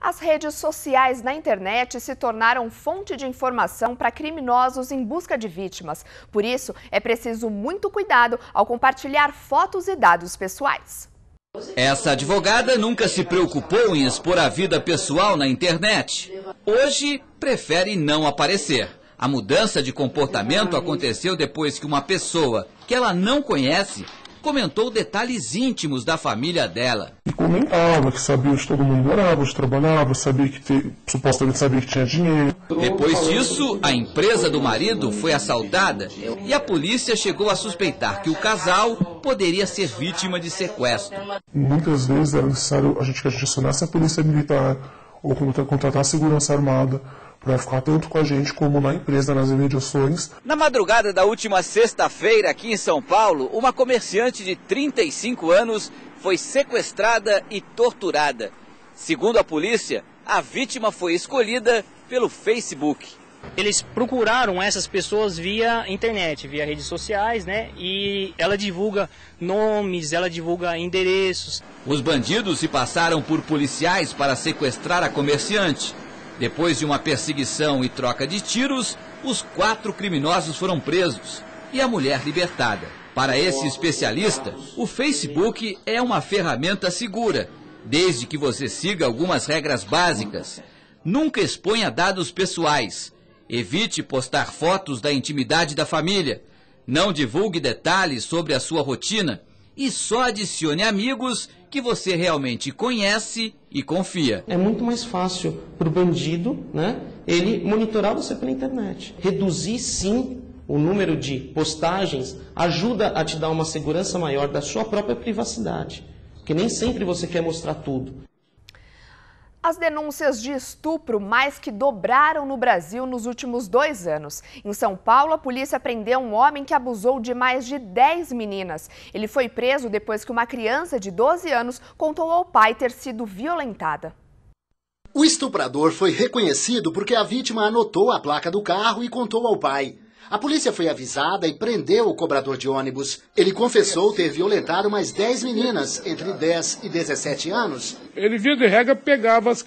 As redes sociais na internet se tornaram fonte de informação para criminosos em busca de vítimas. Por isso, é preciso muito cuidado ao compartilhar fotos e dados pessoais. Essa advogada nunca se preocupou em expor a vida pessoal na internet. Hoje, prefere não aparecer. A mudança de comportamento aconteceu depois que uma pessoa que ela não conhece comentou detalhes íntimos da família dela. E comentava que sabia onde todo mundo morava, onde trabalhava, supostamente sabia que tinha dinheiro. Depois disso, a empresa do marido foi assaltada e a polícia chegou a suspeitar que o casal poderia ser vítima de sequestro. Muitas vezes era necessário a gente acionasse a polícia militar ou contratar a segurança armada para ficar tanto com a gente como na empresa, nas imediações. Na madrugada da última sexta-feira, aqui em São Paulo, uma comerciante de 35 anos foi sequestrada e torturada. Segundo a polícia, a vítima foi escolhida pelo Facebook. Eles procuraram essas pessoas via internet, via redes sociais, né? E ela divulga nomes, ela divulga endereços. Os bandidos se passaram por policiais para sequestrar a comerciante. Depois de uma perseguição e troca de tiros, os 4 criminosos foram presos e a mulher libertada. Para esse especialista, o Facebook é uma ferramenta segura, desde que você siga algumas regras básicas. Nunca exponha dados pessoais. Evite postar fotos da intimidade da família. Não divulgue detalhes sobre a sua rotina e só adicione amigos que você realmente conhece e confia. É muito mais fácil para o bandido, né, ele monitorar você pela internet. Reduzir, sim, o número de postagens ajuda a te dar uma segurança maior da sua própria privacidade, porque nem sempre você quer mostrar tudo. As denúncias de estupro mais que dobraram no Brasil nos últimos 2 anos. Em São Paulo, a polícia prendeu um homem que abusou de mais de 10 meninas. Ele foi preso depois que uma criança de 12 anos contou ao pai ter sido violentada. O estuprador foi reconhecido porque a vítima anotou a placa do carro e contou ao pai. A polícia foi avisada e prendeu o cobrador de ônibus. Ele confessou ter violentado mais 10 meninas, entre 10 e 17 anos. Ele, via de regra, pegava as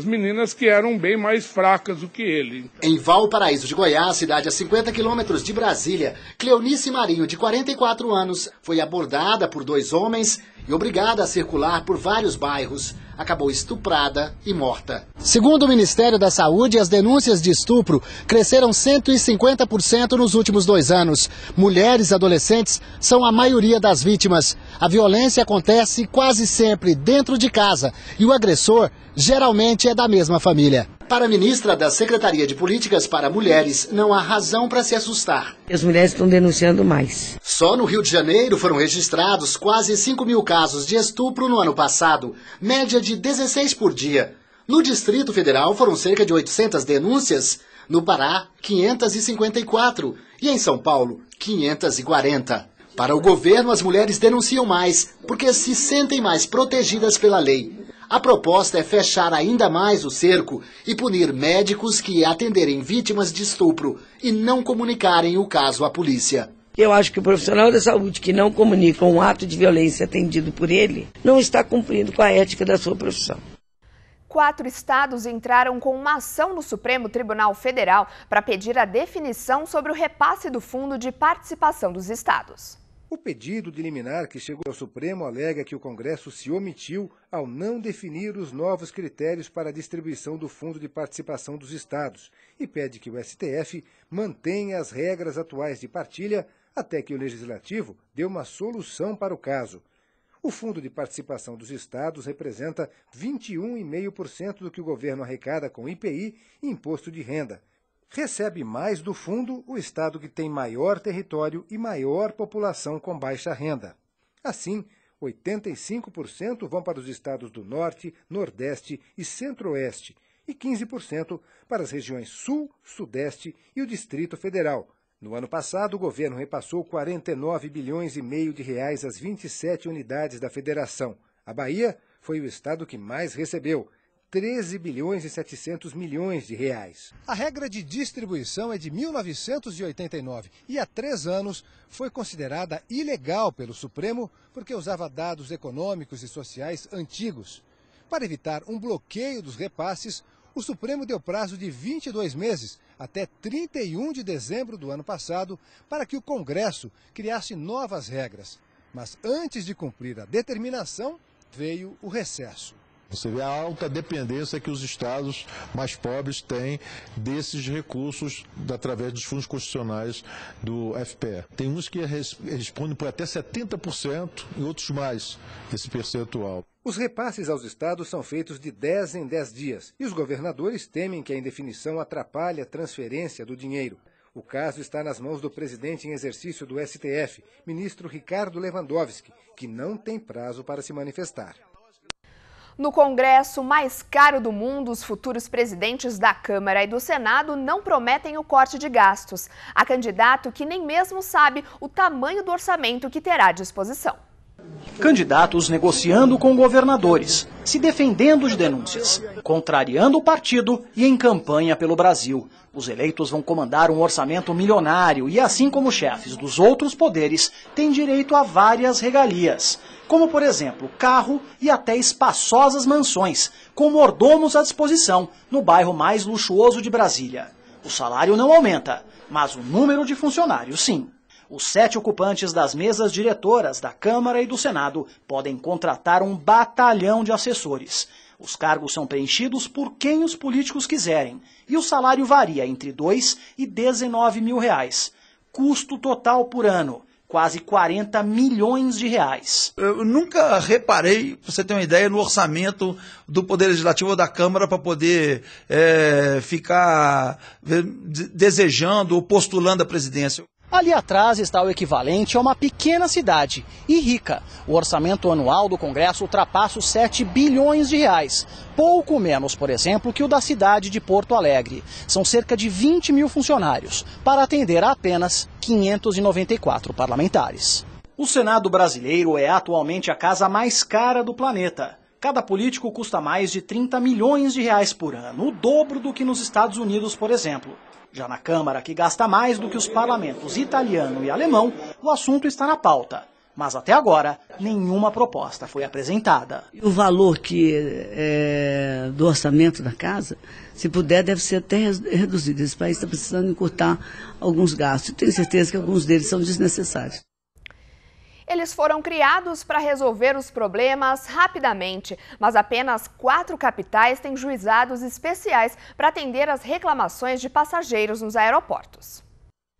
meninas que eram bem mais fracas do que ele. Em Valparaíso de Goiás, cidade a 50 quilômetros de Brasília, Cleonice Marinho, de 44 anos, foi abordada por 2 homens e obrigada a circular por vários bairros. Acabou estuprada e morta. Segundo o Ministério da Saúde, as denúncias de estupro cresceram 150% nos últimos 2 anos. Mulheres e adolescentes são a maioria das vítimas. A violência acontece quase sempre dentro de casa e o agressor geralmente é da mesma família. Para a ministra da Secretaria de Políticas para Mulheres, não há razão para se assustar. As mulheres estão denunciando mais. Só no Rio de Janeiro foram registrados quase 5.000 casos de estupro no ano passado, média de 16 por dia. No Distrito Federal foram cerca de 800 denúncias, no Pará, 554 e em São Paulo, 540. Para o governo, as mulheres denunciam mais, porque se sentem mais protegidas pela lei. A proposta é fechar ainda mais o cerco e punir médicos que atenderem vítimas de estupro e não comunicarem o caso à polícia. Eu acho que o profissional da saúde que não comunica um ato de violência atendido por ele não está cumprindo com a ética da sua profissão. 4 estados entraram com uma ação no Supremo Tribunal Federal para pedir a definição sobre o repasse do Fundo de Participação dos Estados. O pedido de liminar que chegou ao Supremo alega que o Congresso se omitiu ao não definir os novos critérios para a distribuição do Fundo de Participação dos Estados e pede que o STF mantenha as regras atuais de partilha até que o Legislativo dê uma solução para o caso. O Fundo de Participação dos Estados representa 21,5% do que o governo arrecada com IPI e Imposto de Renda. Recebe mais do fundo o estado que tem maior território e maior população com baixa renda. Assim, 85% vão para os estados do Norte, Nordeste e Centro-Oeste e 15% para as regiões Sul, Sudeste e o Distrito Federal. No ano passado, o governo repassou 49 bilhões e meio de reais às 27 unidades da federação. A Bahia foi o estado que mais recebeu, 13 bilhões e 700 milhões de reais. A regra de distribuição é de 1989 e há 3 anos foi considerada ilegal pelo Supremo porque usava dados econômicos e sociais antigos. Para evitar um bloqueio dos repasses, o Supremo deu prazo de 22 meses, até 31 de dezembro do ano passado, para que o Congresso criasse novas regras. Mas antes de cumprir a determinação, veio o recesso. Você vê a alta dependência que os estados mais pobres têm desses recursos através dos fundos constitucionais do FPE. Tem uns que respondem por até 70% e outros mais, esse percentual. Os repasses aos estados são feitos de 10 em 10 dias e os governadores temem que a indefinição atrapalhe a transferência do dinheiro. O caso está nas mãos do presidente em exercício do STF, ministro Ricardo Lewandowski, que não tem prazo para se manifestar. No Congresso mais caro do mundo, os futuros presidentes da Câmara e do Senado não prometem o corte de gastos. Há candidato que nem mesmo sabe o tamanho do orçamento que terá à disposição. Candidatos negociando com governadores, se defendendo de denúncias, contrariando o partido e em campanha pelo Brasil. Os eleitos vão comandar um orçamento milionário e, assim como chefes dos outros poderes, têm direito a várias regalias, como, por exemplo, carro e até espaçosas mansões, com mordomos à disposição, no bairro mais luxuoso de Brasília. O salário não aumenta, mas o número de funcionários sim. Os 7 ocupantes das mesas diretoras da Câmara e do Senado podem contratar um batalhão de assessores. Os cargos são preenchidos por quem os políticos quiserem e o salário varia entre R$2 e R$19 mil. Custo total por ano, quase 40 milhões de reais. Eu nunca reparei, pra você ter uma ideia, no orçamento do Poder Legislativo ou da Câmara para poder ficar desejando ou postulando a presidência. Ali atrás está o equivalente a uma pequena cidade, e rica. O orçamento anual do Congresso ultrapassa os 7 bilhões de reais. Pouco menos, por exemplo, que o da cidade de Porto Alegre. São cerca de 20 mil funcionários, para atender a apenas 594 parlamentares. O Senado brasileiro é atualmente a casa mais cara do planeta. Cada político custa mais de 30 milhões de reais por ano, o dobro do que nos Estados Unidos, por exemplo. Já na Câmara, que gasta mais do que os parlamentos italiano e alemão, o assunto está na pauta. Mas até agora, nenhuma proposta foi apresentada. O valor do orçamento da casa, se puder, deve ser até reduzido. Esse país está precisando encurtar alguns gastos. Tenho certeza que alguns deles são desnecessários. Eles foram criados para resolver os problemas rapidamente, mas apenas 4 capitais têm juizados especiais para atender as reclamações de passageiros nos aeroportos.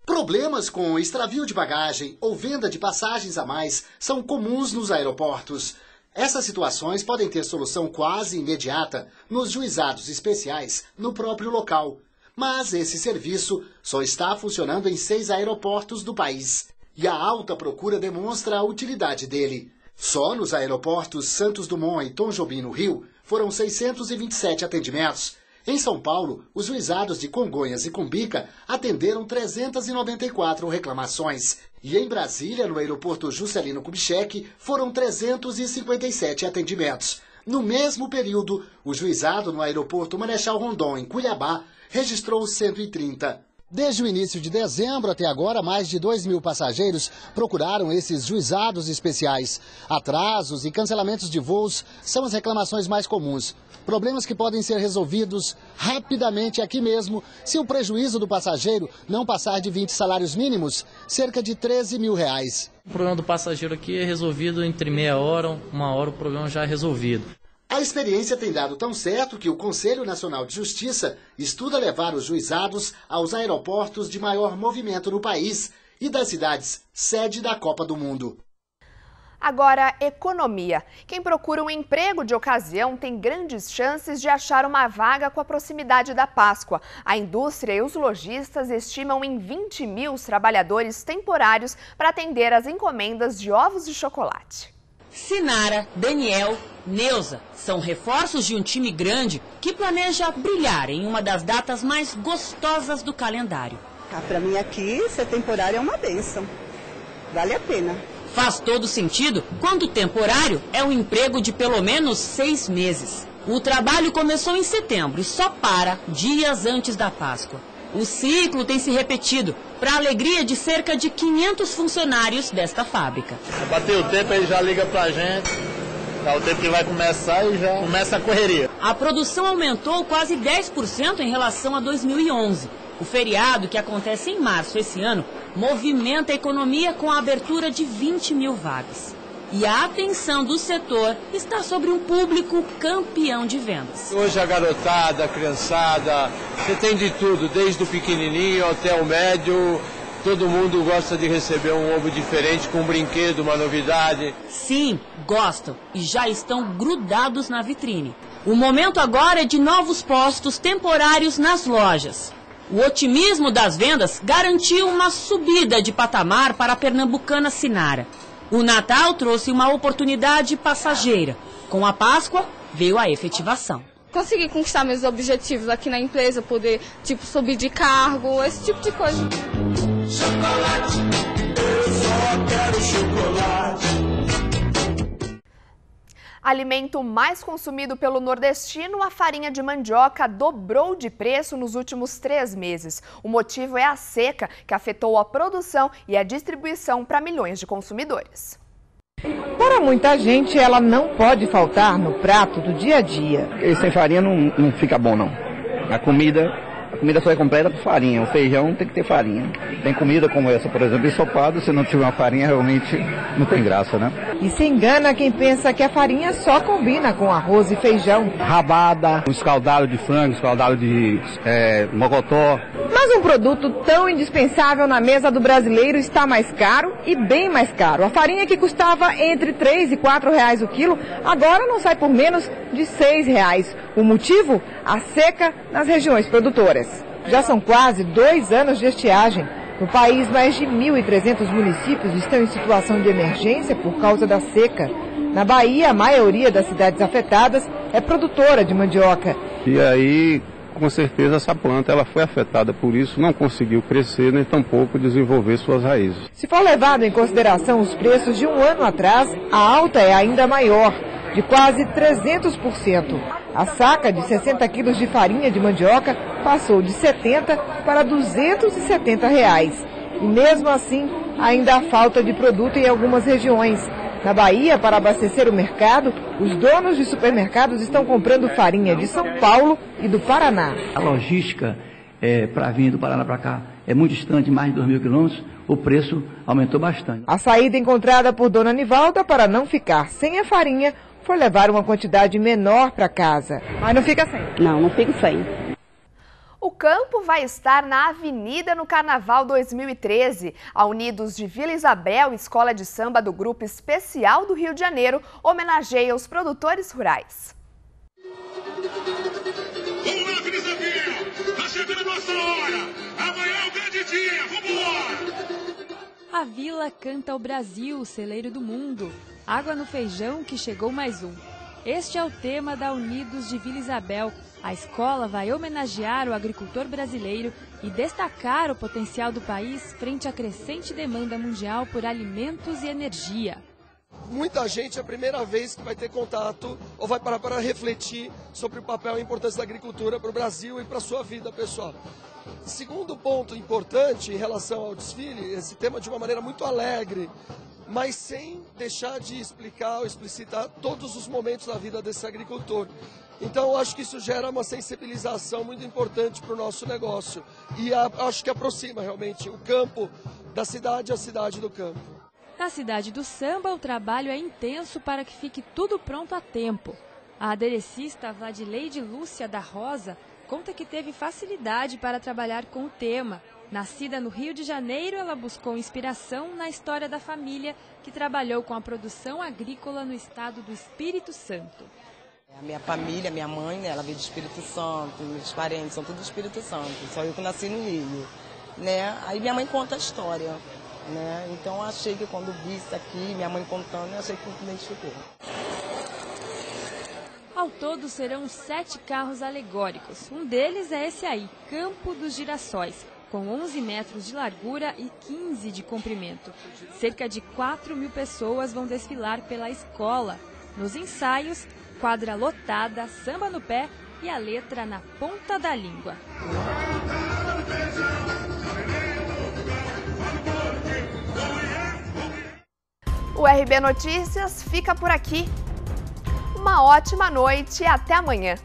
Problemas com extravio de bagagem ou venda de passagens a mais são comuns nos aeroportos. Essas situações podem ter solução quase imediata nos juizados especiais no próprio local. Mas esse serviço só está funcionando em 6 aeroportos do país. E a alta procura demonstra a utilidade dele. Só nos aeroportos Santos Dumont e Tom Jobim, no Rio, foram 627 atendimentos. Em São Paulo, os juizados de Congonhas e Cumbica atenderam 394 reclamações. E em Brasília, no aeroporto Juscelino Kubitschek, foram 357 atendimentos. No mesmo período, o juizado no aeroporto Marechal Rondon, em Cuiabá, registrou 130. Desde o início de dezembro até agora, mais de 2.000 passageiros procuraram esses juizados especiais. Atrasos e cancelamentos de voos são as reclamações mais comuns. Problemas que podem ser resolvidos rapidamente aqui mesmo, se o prejuízo do passageiro não passar de 20 salários mínimos, cerca de R$13 mil. O problema do passageiro aqui é resolvido entre meia hora, 1 hora, o problema já é resolvido. A experiência tem dado tão certo que o Conselho Nacional de Justiça estuda levar os juizados aos aeroportos de maior movimento no país e das cidades sede da Copa do Mundo. Agora, economia. Quem procura um emprego de ocasião tem grandes chances de achar uma vaga com a proximidade da Páscoa. A indústria e os lojistas estimam em 20 mil trabalhadores temporários para atender as encomendas de ovos de chocolate. Sinara, Daniel, Neuza são reforços de um time grande que planeja brilhar em uma das datas mais gostosas do calendário. Para mim aqui, ser temporário é uma bênção. Vale a pena. Faz todo sentido quando temporário é um emprego de pelo menos 6 meses. O trabalho começou em setembro e só para dias antes da Páscoa. O ciclo tem se repetido, para a alegria de cerca de 500 funcionários desta fábrica. Bateu o tempo, ele já liga pra gente, É o tempo que vai começar e já começa a correria. A produção aumentou quase 10% em relação a 2011. O feriado, que acontece em março esse ano, movimenta a economia com a abertura de 20 mil vagas. E a atenção do setor está sobre um público campeão de vendas. Hoje a garotada, a criançada, você tem de tudo, desde o pequenininho até o médio. Todo mundo gosta de receber um ovo diferente, com um brinquedo, uma novidade. Sim, gostam e já estão grudados na vitrine. O momento agora é de novos postos temporários nas lojas. O otimismo das vendas garantiu uma subida de patamar para a pernambucana Sinara. O Natal trouxe uma oportunidade passageira. Com a Páscoa, veio a efetivação. Consegui conquistar meus objetivos aqui na empresa, poder, subir de cargo, esse tipo de coisa. Chocolate, eu só quero chocolate. Alimento mais consumido pelo nordestino, a farinha de mandioca dobrou de preço nos últimos 3 meses. O motivo é a seca, que afetou a produção e a distribuição para milhões de consumidores. Para muita gente, ela não pode faltar no prato do dia a dia. E sem farinha não fica bom, não. A comida só é completa com farinha. O feijão tem que ter farinha. Tem comida como essa, por exemplo, ensopado, se não tiver uma farinha, realmente não tem graça, né? E se engana quem pensa que a farinha só combina com arroz e feijão. Rabada, um escaldado de frango, escaldado de mocotó. Mas um produto tão indispensável na mesa do brasileiro está mais caro e bem mais caro. A farinha que custava entre R$3 e R$4 o quilo, agora não sai por menos de R$6. O motivo? A seca nas regiões produtoras. Já são quase 2 anos de estiagem. No país, mais de 1.300 municípios estão em situação de emergência por causa da seca. Na Bahia, a maioria das cidades afetadas é produtora de mandioca. E aí, com certeza, essa planta ela foi afetada por isso, não conseguiu crescer nem tampouco desenvolver suas raízes. Se for levado em consideração os preços de um ano atrás, a alta é ainda maior, de quase 300%. A saca de 60 quilos de farinha de mandioca passou de R$70 para R$270. E mesmo assim, ainda há falta de produto em algumas regiões. Na Bahia, para abastecer o mercado, os donos de supermercados estão comprando farinha de São Paulo e do Paraná. A logística para vir do Paraná para cá é muito distante, mais de 2.000 quilômetros, o preço aumentou bastante. A saída encontrada por Dona Nivalda para não ficar sem a farinha foi levar uma quantidade menor para casa. Mas não fica sem? Não fico sem. O campo vai estar na Avenida no Carnaval 2013. A Unidos de Vila Isabel, escola de samba do Grupo Especial do Rio de Janeiro, homenageia os produtores rurais. Vamos lá, Vila Isabel! Tá chegando a nossa hora! Amanhã é o grande dia! Vambora! A Vila canta o Brasil, celeiro do mundo. Água no feijão que chegou mais um. Este é o tema da Unidos de Vila Isabel. A escola vai homenagear o agricultor brasileiro e destacar o potencial do país frente à crescente demanda mundial por alimentos e energia. Muita gente é a primeira vez que vai ter contato ou vai parar para refletir sobre o papel e a importância da agricultura para o Brasil e para a sua vida pessoal. Segundo ponto importante em relação ao desfile, esse tema de uma maneira muito alegre, mas sem deixar de explicar ou explicitar todos os momentos da vida desse agricultor. Então, eu acho que isso gera uma sensibilização muito importante para o nosso negócio. E acho que aproxima realmente o campo da cidade à cidade do campo. Na cidade do samba, o trabalho é intenso para que fique tudo pronto a tempo. A aderecista Vladileide Lúcia da Rosa conta que teve facilidade para trabalhar com o tema. Nascida no Rio de Janeiro, ela buscou inspiração na história da família que trabalhou com a produção agrícola no estado do Espírito Santo. A minha família, minha mãe, ela veio do Espírito Santo, meus parentes são tudo do Espírito Santo, só eu que nasci no Rio, né? Aí minha mãe conta a história, né? Então eu achei que quando vi isso aqui, minha mãe contando, eu achei que me identificou. Ao todo serão 7 carros alegóricos, um deles é esse aí, Campo dos Girassóis, com 11 metros de largura e 15 de comprimento. Cerca de 4.000 pessoas vão desfilar pela escola. Nos ensaios, quadra lotada, samba no pé e a letra na ponta da língua. O RB Notícias fica por aqui. Uma ótima noite e até amanhã!